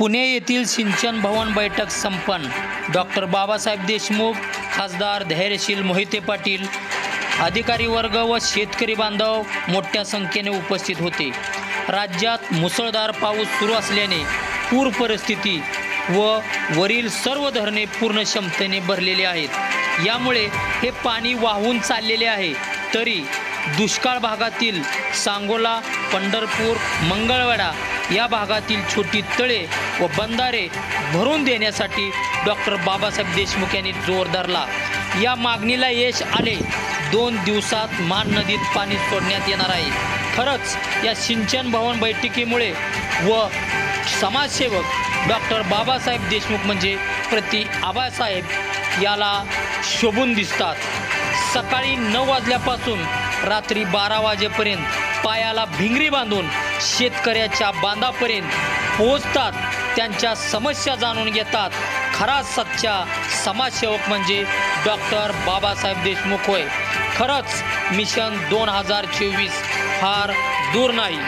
पुणे येथील सिंचन भवन बैठक संपन्न। डॉक्टर बाबासाहेब देशमुख, खासदार धैर्यशील मोहिते पाटील, अधिकारी वर्ग व शेतकरी बांधव मोठ्या संख्येने उपस्थित होते। राज्यात मुसळधार पाऊस सुरू असल्याने पूर परिस्थिती व वरील सर्व धरणे पूर्ण क्षमतेने भरलेले आहेत। यामुळे हे पाणी वाहून चाललेले आहे। तरी दुष्काळ भागातील सांगोला, पंढरपूर, मंगळवेढा या भागातील छोटी तळे व बंधारे भरून देण्यासाठी डॉक्टर बाबासाहेब देशमुख यांनी जोर धरला। या मागणीला यश आले। 2 दिवसात मान नदीत पाणी सोडण्यात येणार आहे। खरंच या सिंचन भवन बैठकीमुळे व समाजसेवक डॉक्टर बाबासाहेब देशमुख म्हणजे प्रति आबासाहेब याला शोभून दिसतात। सकाळी 9 वाजल्यापासून रात्री 12 वाजेपर्यंत पायाला भिंगरी बांधून शेतकऱ्याच्या बांधापर्यंत पोहोचतात, त्यांच्या समस्या जाणून घेतात। खरा सच्चा समाजसेवक म्हणजे डॉक्टर बाबासाहेब देशमुख होय। खरंच मिशन 2024 फार दूर नाही।